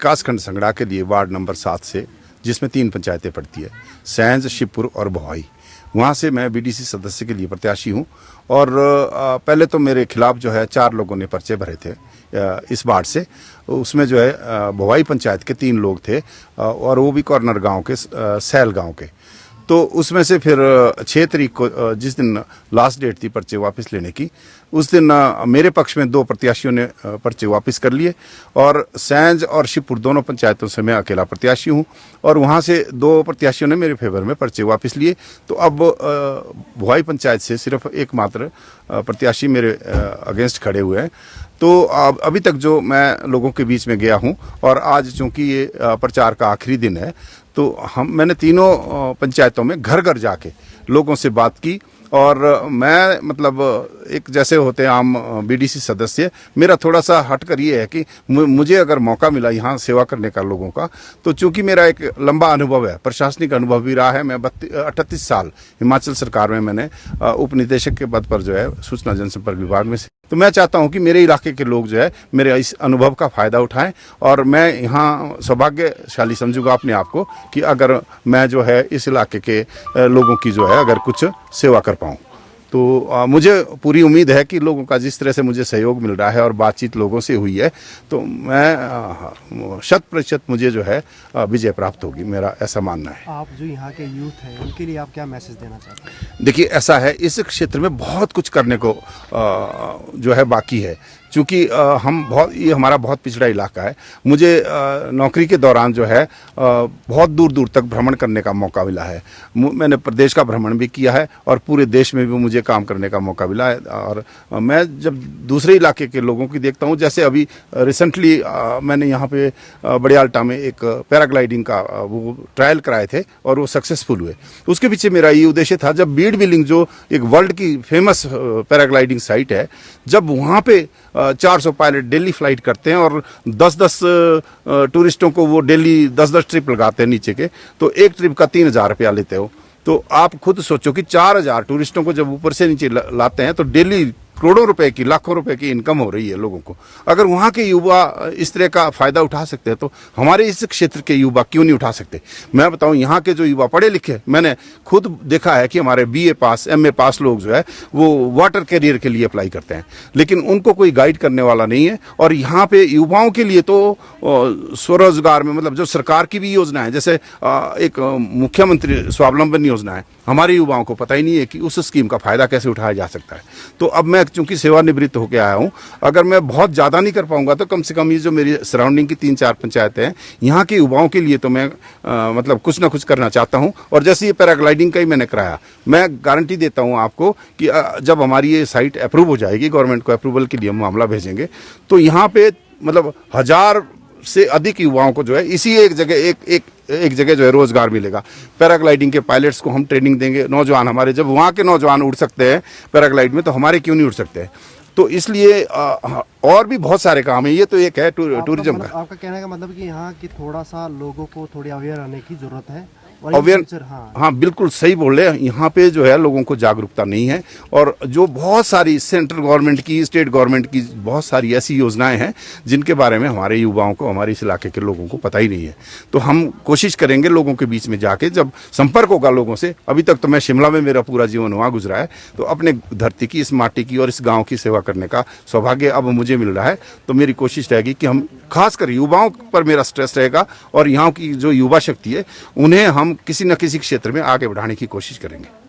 कासखंड संगड़ा के लिए ward number 7 से, जिसमें 3 पंचायतें पड़ती है, सैंज, शिवपुर और भवाई, वहाँ से मैं बीडीसी सदस्य के लिए प्रत्याशी हूँ। और पहले तो मेरे खिलाफ जो है 4 लोगों ने पर्चे भरे थे इस वार्ड से। उसमें जो है भवाई पंचायत के 3 लोग थे और वो भी कॉर्नर गांव के, सैल गांव के। तो उसमें से फिर 6 तारीख को, जिस दिन लास्ट डेट थी पर्चे वापस लेने की, उस दिन मेरे पक्ष में 2 प्रत्याशियों ने पर्चे वापस कर लिए और सैंज और शिवपुर दोनों पंचायतों से मैं अकेला प्रत्याशी हूं और वहां से 2 प्रत्याशियों ने मेरे फेवर में पर्चे वापस लिए। तो अब भुआई पंचायत से सिर्फ एकमात्र प्रत्याशी मेरे अगेंस्ट खड़े हुए हैं। तो अभी तक जो मैं लोगों के बीच में गया हूं और आज चूंकि ये प्रचार का आखिरी दिन है, तो मैंने तीनों पंचायतों में घर घर जाके लोगों से बात की। और मैं मतलब एक जैसे होते हैं आम बीडीसी सदस्य, मेरा थोड़ा सा हटकर ये है कि मुझे अगर मौका मिला यहाँ सेवा करने का लोगों का, तो चूंकि मेरा एक लंबा अनुभव है, प्रशासनिक अनुभव भी रहा है। मैं 38 साल हिमाचल सरकार में मैंने उप निदेशक के पद पर जो है सूचना जनसंपर्क विभाग में से। तो मैं चाहता हूं कि मेरे इलाके के लोग जो है मेरे इस अनुभव का फायदा उठाएं और मैं यहाँ सौभाग्यशाली समझूंगा अपने आप को कि अगर मैं जो है इस इलाके के लोगों की जो है अगर कुछ सेवा कर पाऊं। तो मुझे पूरी उम्मीद है कि लोगों का जिस तरह से मुझे सहयोग मिल रहा है और बातचीत लोगों से हुई है, तो मैं 100% मुझे जो है विजय प्राप्त होगी, मेरा ऐसा मानना है। आप जो यहाँ के यूथ हैं उनके लिए आप क्या मैसेज देना चाहते हैं? देखिए, ऐसा है, इस क्षेत्र में बहुत कुछ करने को जो है बाकी है, क्योंकि ये हमारा बहुत पिछड़ा इलाका है। मुझे नौकरी के दौरान जो है बहुत दूर दूर तक भ्रमण करने का मौका मिला है। मैंने प्रदेश का भ्रमण भी किया है और पूरे देश में भी मुझे काम करने का मौका मिला है। और मैं जब दूसरे इलाके के लोगों की देखता हूँ, जैसे अभी रिसेंटली मैंने यहाँ पे बड़ियाल्टा में एक पैराग्लाइडिंग का वो ट्रायल कराए थे और वो सक्सेसफुल हुए। उसके पीछे मेरा ये उद्देश्य था, जब बीड़ बिलिंग जो एक वर्ल्ड की फेमस पैराग्लाइडिंग साइट है, जब वहाँ पे 400 पायलट डेली फ्लाइट करते हैं और 10-10 टूरिस्टों को वो डेली 10-10 ट्रिप लगाते हैं नीचे के, तो एक ट्रिप का 3,000 रुपया लेते हो। तो आप खुद सोचो कि 4,000 टूरिस्टों को जब ऊपर से नीचे लाते हैं तो डेली करोड़ों रुपए की, लाखों रुपए की इनकम हो रही है लोगों को। अगर वहाँ के युवा इस तरह का फायदा उठा सकते हैं, तो हमारे इस क्षेत्र के युवा क्यों नहीं उठा सकते? मैं बताऊं, यहाँ के जो युवा पढ़े लिखे, मैंने खुद देखा है कि हमारे BA पास, MA पास लोग जो है वो वाटर कैरियर के लिए अप्लाई करते हैं, लेकिन उनको कोई गाइड करने वाला नहीं है। और यहाँ पे युवाओं के लिए तो स्वरोजगार में, मतलब जो सरकार की भी योजना है, जैसे एक मुख्यमंत्री स्वावलंबन योजना है, हमारे युवाओं को पता ही नहीं है कि उस स्कीम का फायदा कैसे उठाया जा सकता है। तो अब मैं चूंकि सेवानिवृत्त होकर आया हूं, अगर मैं बहुत ज़्यादा नहीं कर पाऊंगा तो कम से कम ये जो मेरी सराउंडिंग की 3-4 पंचायतें हैं, यहाँ के युवाओं के लिए तो मैं मतलब कुछ ना कुछ करना चाहता हूं। और जैसे ये पैराग्लाइडिंग का ही मैंने कराया, मैं गारंटी देता हूं आपको कि जब हमारी ये साइट अप्रूव हो जाएगी, गवर्नमेंट को अप्रूवल के लिए हम मामला भेजेंगे, तो यहाँ पे मतलब 1000 से अधिक युवाओं को जो है इसी एक जगह जो है रोजगार मिलेगा। पैराग्लाइडिंग के पायलट्स को हम ट्रेनिंग देंगे, नौजवान हमारे, जब वहाँ के नौजवान उड़ सकते हैं पैराग्लाइड में, तो हमारे क्यों नहीं उड़ सकते हैं? तो इसलिए और भी बहुत सारे काम है। ये तो एक है टूरिज्म का। आपका कहने का मतलब कि यहाँ की थोड़ा सा लोगों को थोड़ी अवेयर रहने की जरूरत है। हाँ, बिल्कुल सही बोल रहे हैं। यहाँ पे जो है लोगों को जागरूकता नहीं है और जो बहुत सारी सेंट्रल गवर्नमेंट की, स्टेट गवर्नमेंट की बहुत सारी ऐसी योजनाएं हैं जिनके बारे में हमारे युवाओं को, हमारे इस इलाके के लोगों को पता ही नहीं है। तो हम कोशिश करेंगे लोगों के बीच में जाके, जब संपर्क होगा लोगों से। अभी तक तो मैं शिमला में, मेरा पूरा जीवन वहाँ गुजरा है, तो अपने धरती की, इस माटी की और इस गाँव की सेवा करने का सौभाग्य अब मुझे मिल रहा है। तो मेरी कोशिश रहेगी कि हम खासकर युवाओं पर मेरा स्ट्रेस रहेगा और यहाँ की जो युवा शक्ति है उन्हें हम किसी न किसी क्षेत्र में आगे बढ़ाने की कोशिश करेंगे।